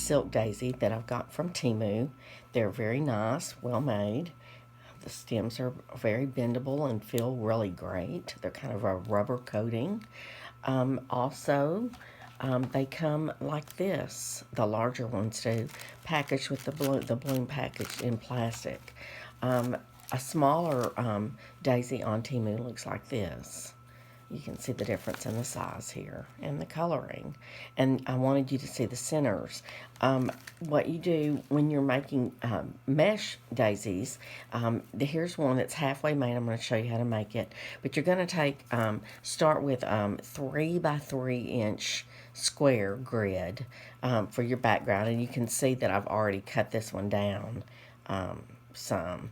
silk daisy that I've got from Temu. They're very nice, well made. The stems are very bendable and feel really great. They're kind of a rubber coating. Also, they come like this. The larger ones do, packaged with the bloom package in plastic. A smaller daisy on Temu looks like this. You can see the difference in the size here and the coloring. And I wanted you to see the centers. What you do when you're making mesh daisies, here's one that's halfway made. I'm going to show you how to make it. But you're going to start with 3 by 3 inch square grid for your background. And you can see that I've already cut this one down some.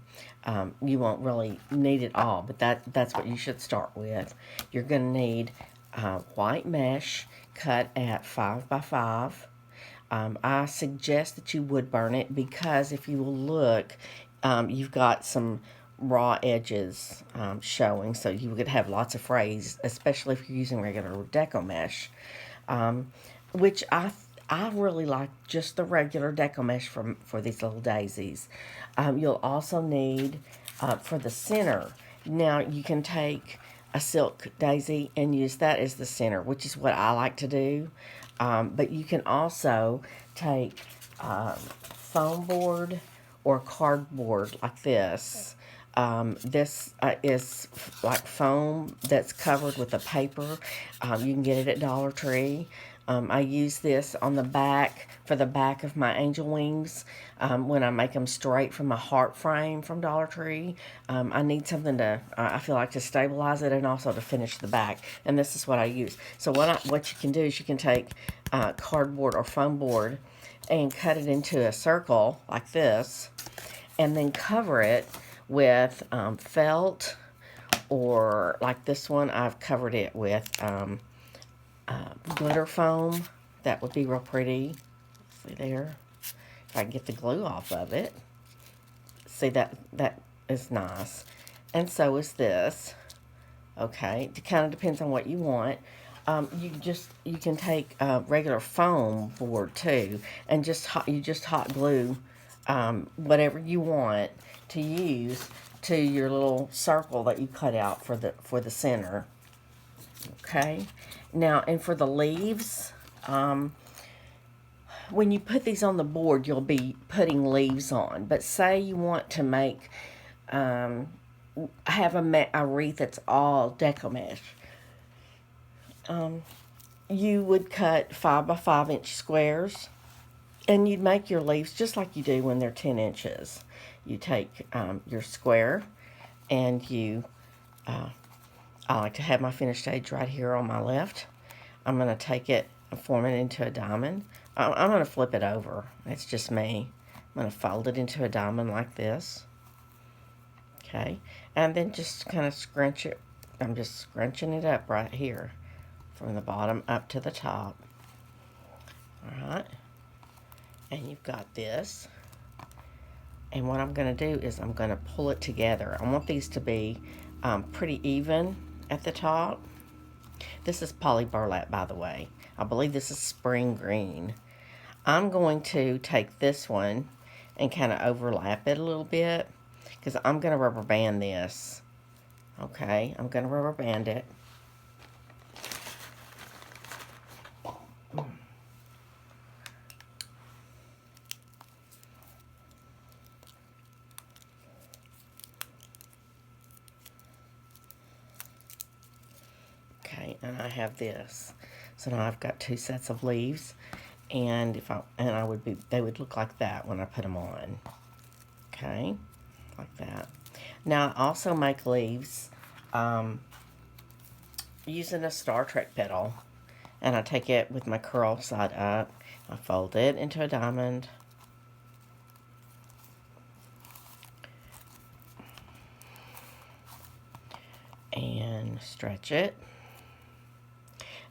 You won't really need it all, but that's what you should start with. You're going to need white mesh cut at 5 by 5. I suggest that you wood burn it because if you will look, you've got some raw edges showing, so you would have lots of frays, especially if you're using regular deco mesh, which I really like just the regular deco mesh for these little daisies. You'll also need, for the center, now you can take a silk daisy and use that as the center, which is what I like to do. But you can also take foam board or cardboard like this. This is like foam that's covered with a paper. You can get it at Dollar Tree. I use this on the back, for the back of my angel wings, when I make them straight from a heart frame from Dollar Tree. I need something to, I feel like, to stabilize it and also to finish the back, and this is what I use. So what you can do is you can take cardboard or foam board and cut it into a circle like this, and then cover it with felt, or like this one, I've covered it with glitter foam. That would be real pretty. See there? If I can get the glue off of it. See, that is nice. And so is this. Okay, it kind of depends on what you want. You can take regular foam board too, and just hot glue whatever you want to use to your little circle that you cut out for the center. Okay, now, and for the leaves, when you put these on the board, you'll be putting leaves on. But say you want to make, have a wreath that's all deco mesh. You would cut 5 by 5 inch squares, and you'd make your leaves just like you do when they're 10 inches. You take your square, and I like to have my finished edge right here on my left. I'm going to take it and form it into a diamond. I'm going to flip it over. It's just me. I'm going to fold it into a diamond like this. Okay. And then just kind of scrunch it. I'm just scrunching it up right here from the bottom up to the top. All right. And you've got this. And what I'm going to do is I'm going to pull it together. I want these to be pretty even at the top. This is poly burlap, by the way. I believe this is spring green. I'm going to take this one and kind of overlap it a little bit because I'm going to rubber band this. Okay, I'm going to rubber band it. Okay, and I have this. So now I've got 2 sets of leaves, and they would look like that when I put them on. Okay, like that. Now I also make leaves using a Star Trek petal, and I take it with my curl side up. I fold it into a diamond. And stretch it.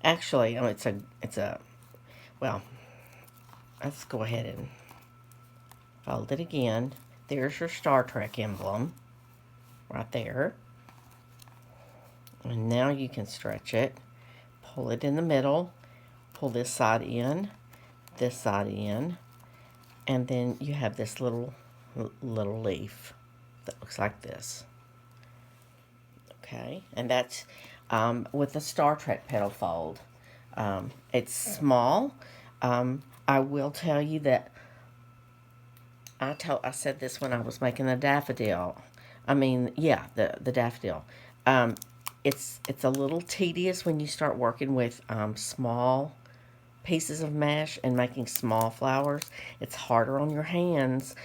Actually, well, let's go ahead and fold it again. There's your Star Trek emblem right there. And now you can stretch it, pull it in the middle, pull this side in, And then you have this little leaf that looks like this. Okay, and that's with the Star Trek petal fold. It's small. I will tell you that I said this when I was making the daffodil. The daffodil. Um, it's a little tedious when you start working with small pieces of mesh and making small flowers. It's harder on your hands.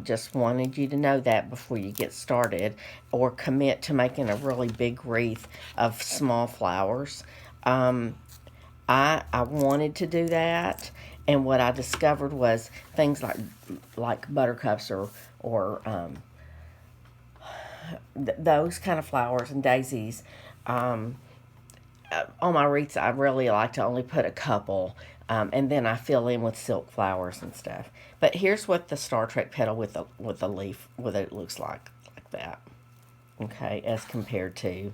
Just wanted you to know that before you get started or commit to making a really big wreath of small flowers. Um, I wanted to do that, and what I discovered was things like buttercups or those kind of flowers and daisies. Um, on my wreaths, I really like to only put a couple, and then I fill in with silk flowers and stuff. But here's what the Star Trek petal with a leaf with it looks like that. Okay, as compared to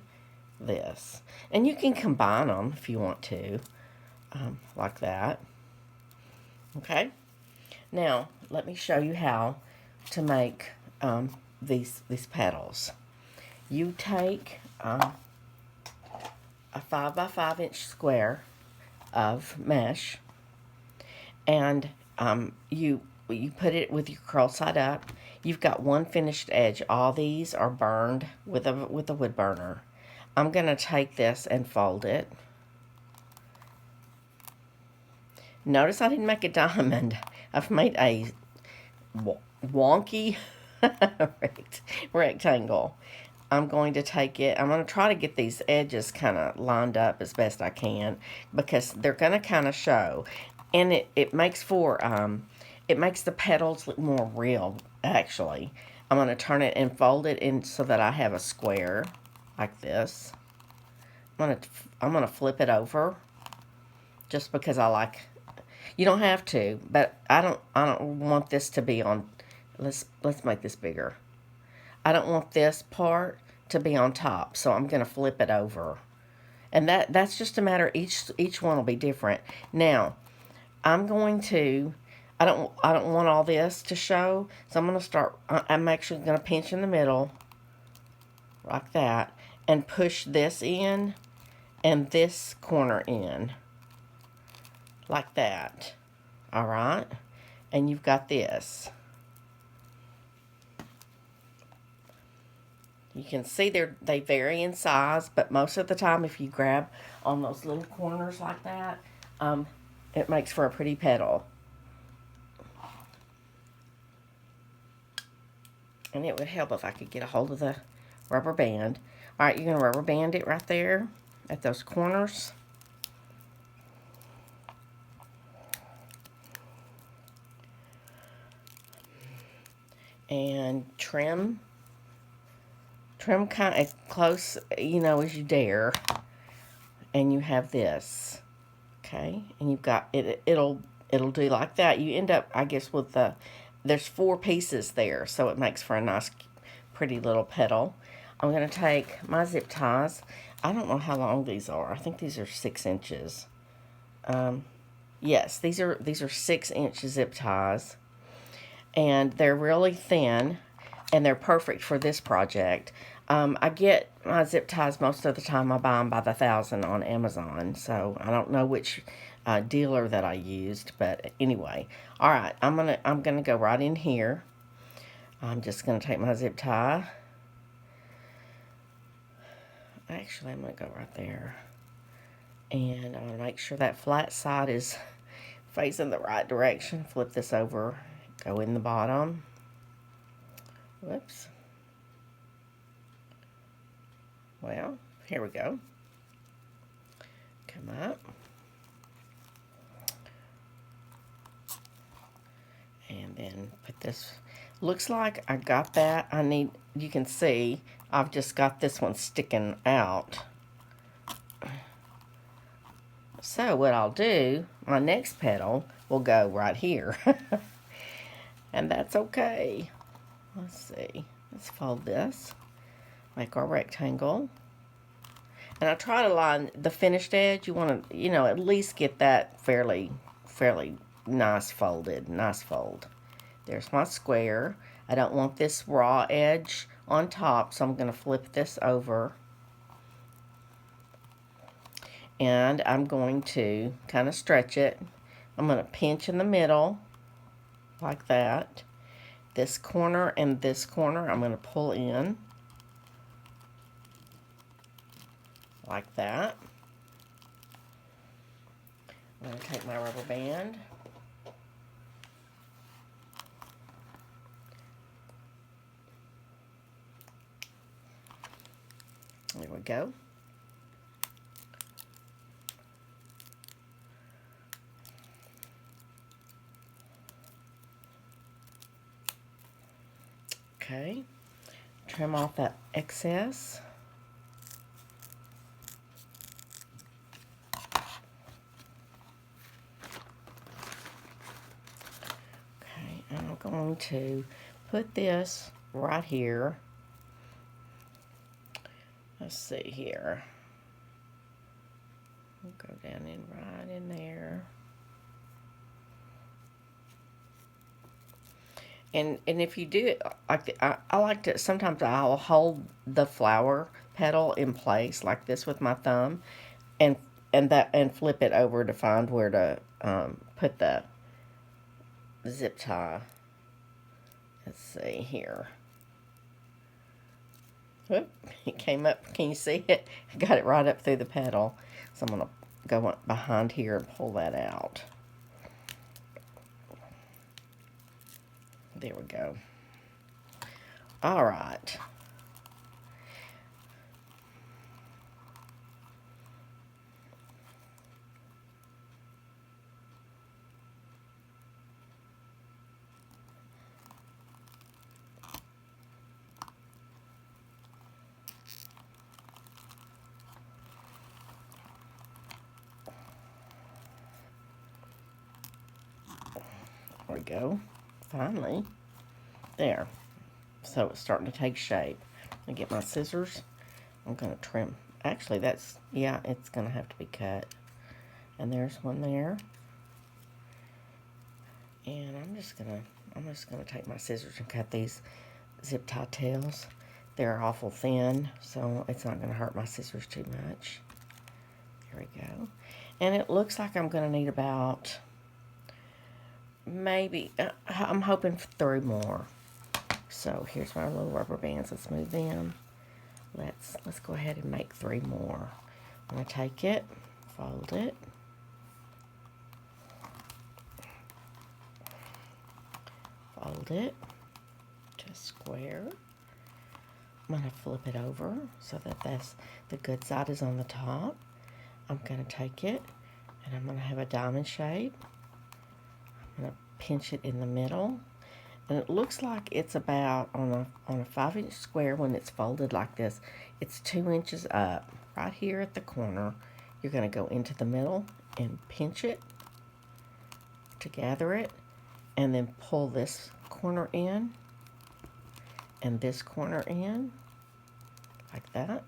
this, and you can combine them if you want to, like that. Okay. Now let me show you how to make these petals. You take a 5 by 5 inch square of mesh, and you put it with your curl side up. You've got one finished edge. All these are burned with a wood burner. I'm gonna take this and fold it. Notice I didn't make a diamond. I've made a wonky rectangle. I'm going to take it. I'm going to try to get these edges kind of lined up as best I can because they're going to kind of show, and it makes it makes the petals look more real. Actually, I'm going to turn it and fold it in so that I have a square like this. I'm gonna flip it over just because I like. You don't have to, but I don't want this to be on. Let's make this bigger. I don't want this part to be on top, so I'm going to flip it over. And that's just a matter, each one will be different. Now, I'm going to I don't want all this to show, so I'm going to start I'm actually going to pinch in the middle like that and push this in and this corner in like that. All right? And you've got this. You can see they vary in size, but most of the time if you grab on those little corners like that, it makes for a pretty petal. And it would help if I could get a hold of the rubber band. All right, you're going to rubber band it right there at those corners. And trim kind of close, as you dare. And you have this, okay? And you've got it'll do like that. You end up, I guess, with there's 4 pieces there, so it makes for a nice, pretty little petal. I'm gonna take my zip ties. I don't know how long these are. I think these are 6 inches. Yes, these are 6-inch zip ties, and they're really thin, and they're perfect for this project. I get my zip ties most of the time. I buy them by the 1,000 on Amazon, so I don't know which dealer that I used, but anyway. All right, I'm gonna go right in here. I'm just gonna take my zip tie. Actually, I'm gonna go right there, and I'm gonna make sure that flat side is facing the right direction. Flip this over, go in the bottom. Whoops. Well, here we go. Come up. And then put this. Looks like I got that. You can see, I've just got this one sticking out. So what I'll do, my next petal will go right here. And that's okay. Let's see. Let's fold this. Make our rectangle. And I try to line the finished edge. You want to, at least get that fairly nice folded. Nice fold. There's my square. I don't want this raw edge on top, so I'm going to flip this over. And I'm going to kind of stretch it. I'm going to pinch in the middle, like that. This corner and this corner, I'm going to pull in, like that. I'm going to take my rubber band. There we go. Okay, trim off that excess. Okay, and I'm going to put this right here. Let's see here. We'll go down in right in there. And if you do it like I like to, sometimes I'll hold the flower petal in place like this with my thumb, and flip it over to find where to put the zip tie. Let's see here. Whoop, it came up. Can you see it? I got it right up through the petal. So I'm going to go behind here and pull that out. There we go. All right. There we go. Finally. There. So it's starting to take shape. I get my scissors. I'm going to trim. Actually, yeah, it's going to have to be cut. And there's one there. And I'm just gonna take my scissors and cut these zip tie tails. They're awful thin, so it's not gonna hurt my scissors too much. There we go. And it looks like I'm gonna need about maybe I'm hoping for 3 more. So here's my little rubber bands. Let's move them. Let's go ahead and make 3 more. I'm gonna take it, fold it. Fold it to a square. I'm going to flip it over so that the good side is on the top. I'm going to take it and I'm going to have a diamond shape. I'm going to pinch it in the middle. And it looks like it's about on a 5-inch square when it's folded like this. It's 2 inches up. Right here at the corner, you're going to go into the middle and pinch it to gather it. And then pull this corner in and this corner in like that.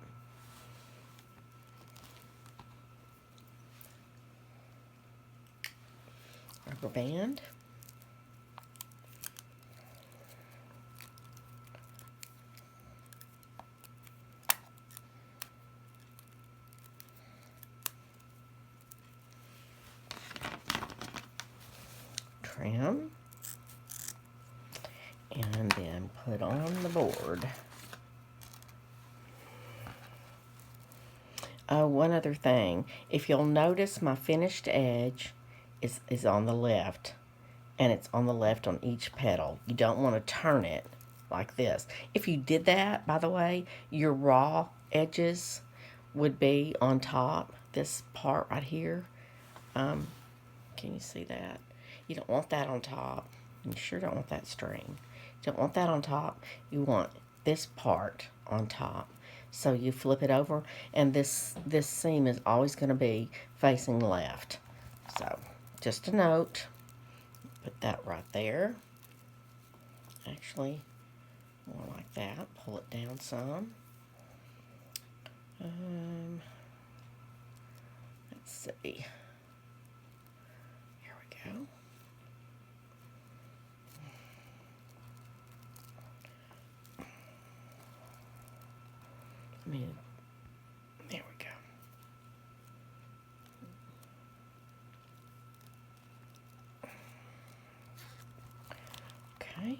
Rubber band. Trim. And then put on the board. Oh, one other thing. If you'll notice, my finished edge is on the left. And it's on the left on each petal. You don't want to turn it like this. If you did that, by the way, your raw edges would be on top. This part right here. Can you see that? You don't want that on top. You sure don't want that string. You don't want that on top. You want this part on top. So you flip it over, and this seam is always going to be facing left. So just a note, put that right there. Actually, more like that. Pull it down some. Let's see. Here we go. me, there we go. Okay.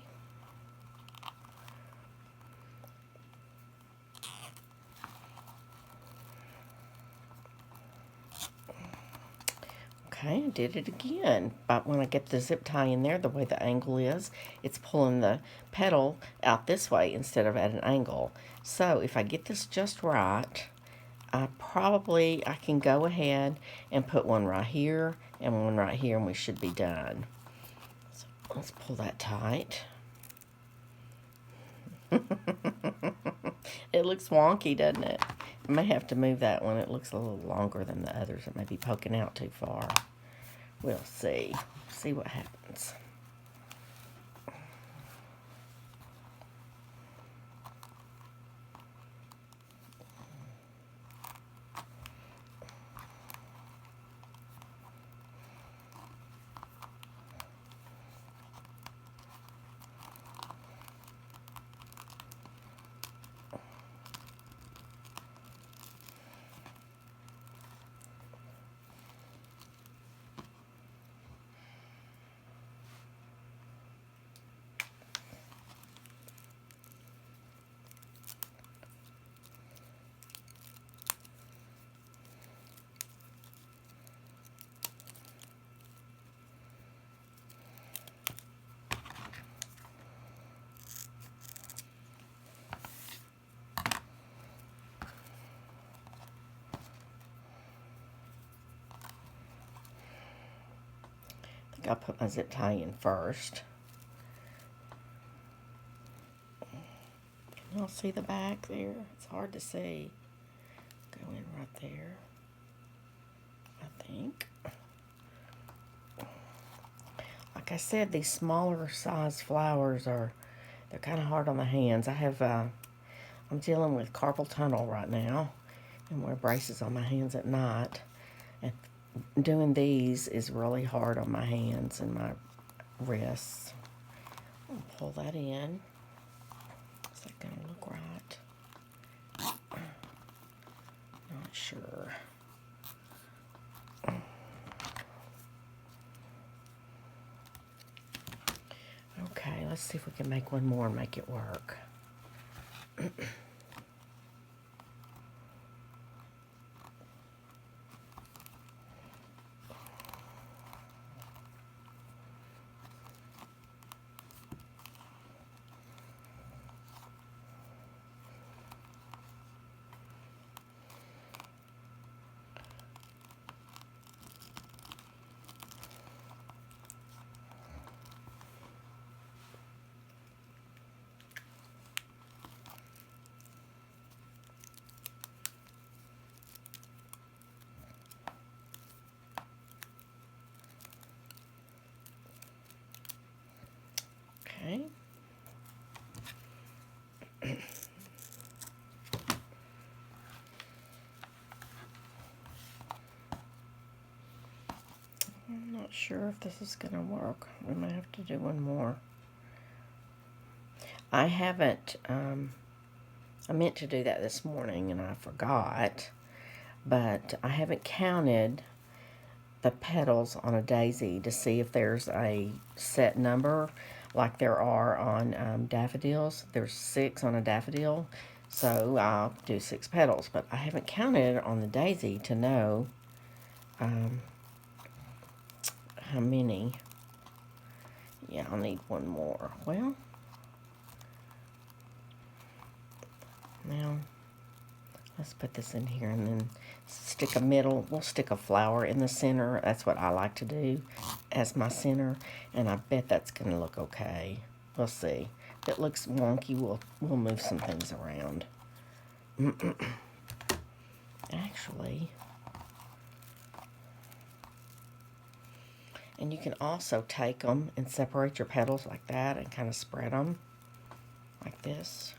Okay, I did it again. But when I get the zip tie in there, the way the angle is, it's pulling the petal out this way instead of at an angle. So if I get this just right, I can go ahead and put one right here and one right here, and we should be done. So let's pull that tight. It looks wonky, doesn't it? I may have to move that one. It looks a little longer than the others. It may be poking out too far. We'll see. See what happens. I'll put my zip tie in first. Can y'all see the back there? It's hard to see. Go in right there, I think. Like I said, these smaller size flowers they're kind of hard on the hands. I'm dealing with carpal tunnel right now and wear braces on my hands at night. And doing these is really hard on my hands and my wrists. I'll pull that in. Is that going to look right? Not sure. Okay, let's see if we can make one more and make it work. Okay. I'm not sure if this is going to work. We might have to do one more. I haven't, I meant to do that this morning and I forgot, but I haven't counted the petals on a daisy to see if there's a set number like there are on daffodils. There's 6 on a daffodil, so I'll do 6 petals, but I haven't counted it on the daisy to know how many. Yeah, I'll need one more. Well, now let's put this in here and then stick we'll stick a flower in the center. That's what I like to do as my center, and I bet that's going to look okay. We'll see. If it looks wonky, we'll move some things around. Actually, and you can also take them and separate your petals like that and kind of spread them like this.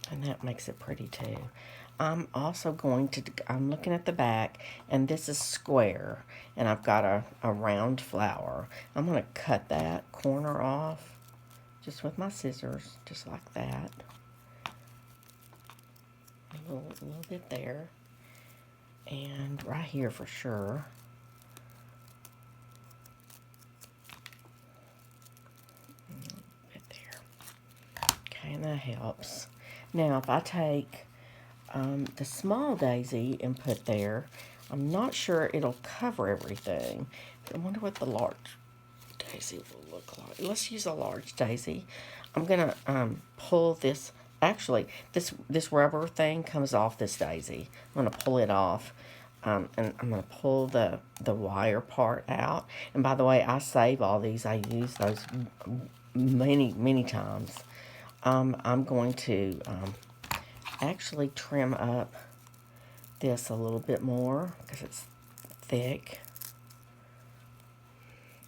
And that makes it pretty too. I'm looking at the back, and this is square, and I've got a round flower. I'm going to cut that corner off just with my scissors, just like that. A little bit there, and right here for sure. A little bit there. Okay, and that helps. Now, if I take the small daisy and put there, I'm not sure it'll cover everything. I wonder what the large daisy will look like. Let's use a large daisy. I'm gonna pull this. Actually, this rubber thing comes off this daisy. I'm gonna pull it off, and I'm gonna pull the wire part out. And by the way, I save all these. I use those many times. I'm going to actually trim up this a little bit more because it's thick.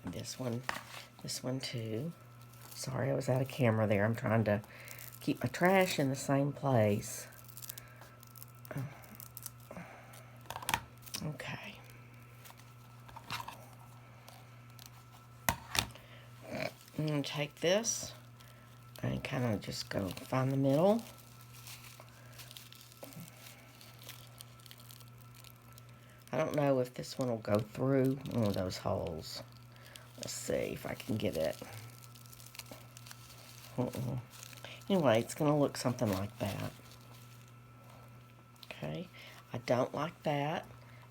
This one too. Sorry, I was out of camera there. I'm trying to keep my trash in the same place. Okay. I'm going to take this and kind of just go find the middle. I don't know if this one will go through one of those holes. Let's see if I can get it. Anyway, it's going to look something like that. Okay, I don't like that.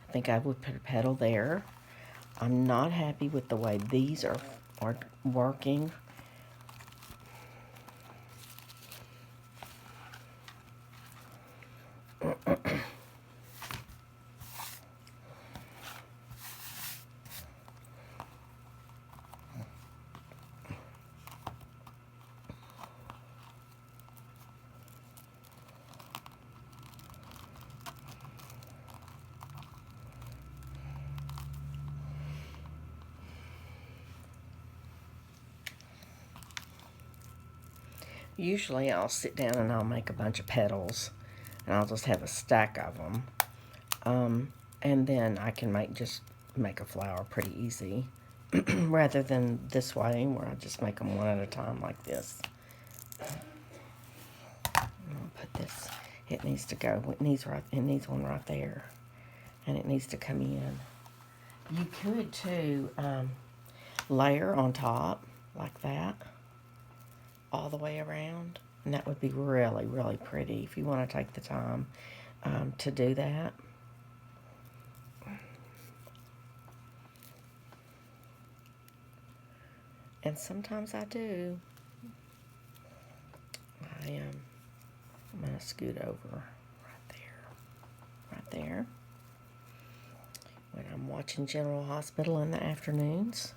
I think I would put a petal there. I'm not happy with the way these are working. Usually I'll sit down and I'll make a bunch of petals, and I'll just have a stack of them. And then I can just make a flower pretty easy, rather than this way where I just make them one at a time like this. I'll put this. It needs to go. It needs one right there, and it needs to come in. You could too layer on top like that, all the way around, and that would be really pretty if you want to take the time to do that. And sometimes I do. I'm going to scoot over right there. When I'm watching General Hospital in the afternoons,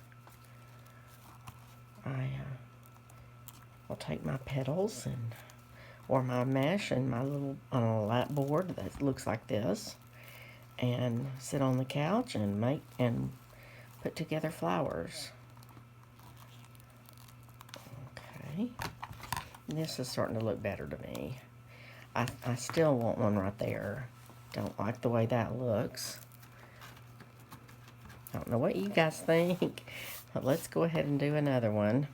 I'll take my petals or my mesh and my little on a lap board that looks like this, and sit on the couch and put together flowers. Okay, this is starting to look better to me. I still want one right there. Don't like the way that looks. I don't know what you guys think, but let's go ahead and do another one.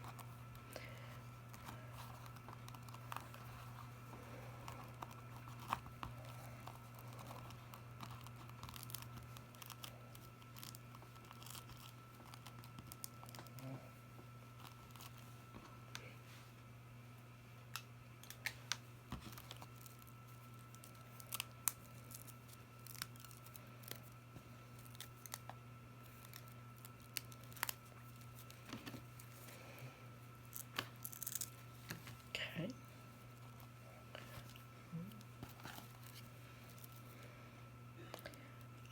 Okay.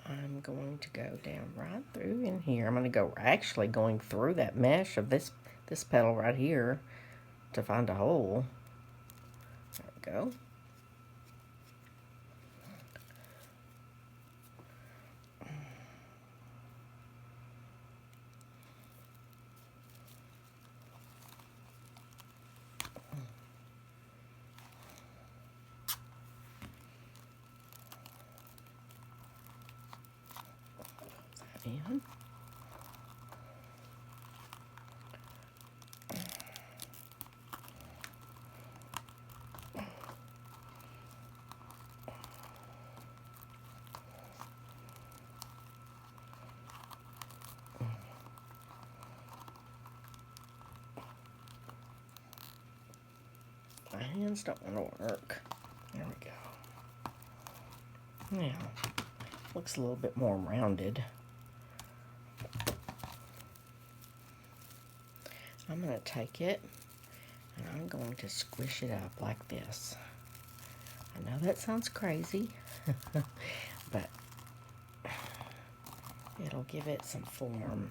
I'm going to go down right through in here. I'm going to go actually going through that mesh of this petal right here to find a hole. There we go. In. My hands don't want to work. There we go. Now, looks a little bit more rounded. I'm going to take it and I'm going to squish it up like this. I know that sounds crazy, but it'll give it some form.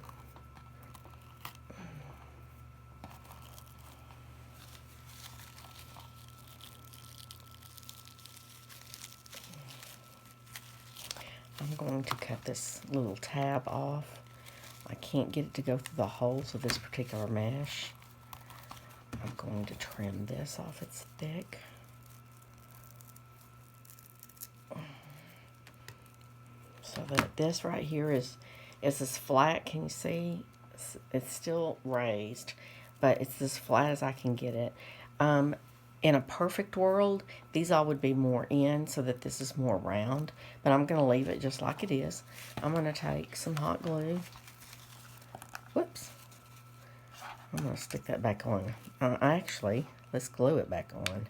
I'm going to cut this little tab off. I can't get it to go through the holes of this particular mesh. I'm going to trim this off. It's thick. So that this right here is as flat. Can you see? It's still raised, but it's as flat as I can get it. In a perfect world, these all would be more in so that this is more round, but I'm going to leave it just like it is. I'm going to take some hot glue. Whoops. I'm going to stick that back on. Actually, let's glue it back on.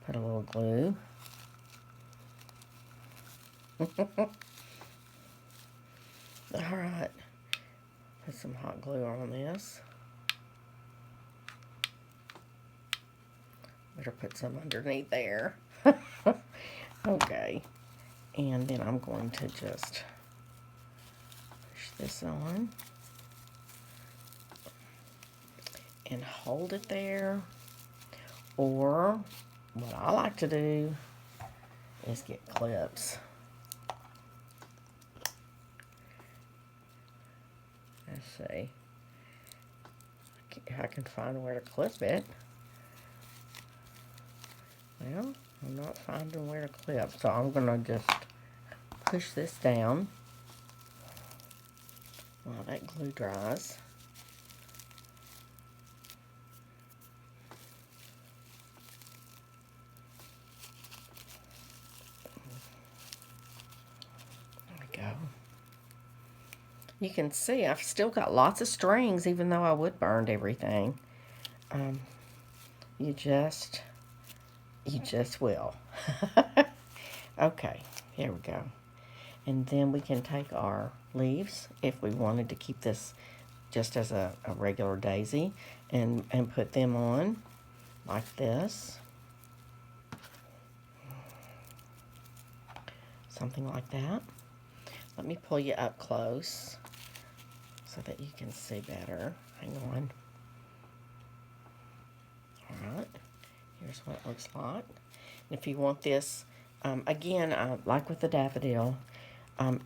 Put a little glue. Alright. Put some hot glue on this. Better put some underneath there. Okay. And then I'm going to just push this on. And hold it there. Or, what I like to do is get clips. Let's see if I can find where to clip it. Well, I'm not finding where to clip, so I'm going to just push this down while that glue dries. There we go. You can see I've still got lots of strings, even though I wood burned everything. You just will. Okay, here we go. And then we can take our leaves, if we wanted to keep this just as a regular daisy, and put them on like this. Something like that. Let me pull you up close so that you can see better. Hang on. Alright, here's what it looks like. And if you want this, again, like with the daffodil,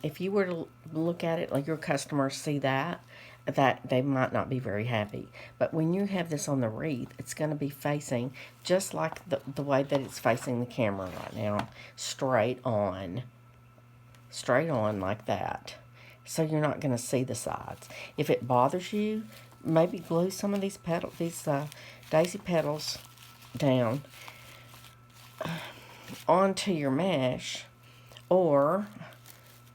if you were to look at it, like your customers see that they might not be very happy. But when you have this on the wreath, it's going to be facing just like the way that it's facing the camera right now, straight on like that. So you're not going to see the sides. If it bothers you, maybe glue some of these daisy petals down onto your mesh, or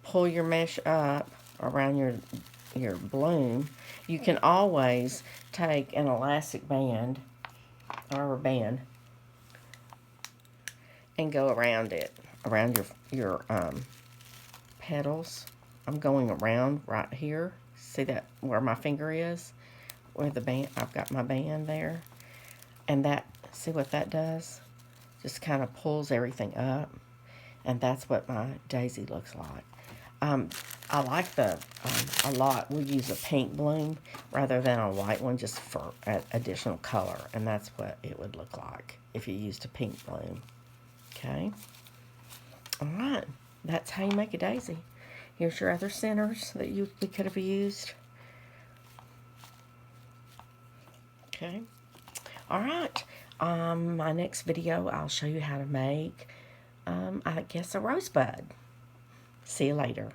pull your mesh up around your bloom. You can always take an elastic band or a band and go around it, around your petals. I'm going around right here. See that where my finger is? Where the band, I've got my band there. And that, see what that does? Just kind of pulls everything up. And that's what my daisy looks like. I like a lot. We use a pink bloom rather than a white one, just for additional color. And that's what it would look like if you used a pink bloom. Okay? Alright. That's how you make a daisy. Here's your other centers that we could have used. Okay. Alright. My next video, I'll show you how to make, I guess, a rosebud. See you later.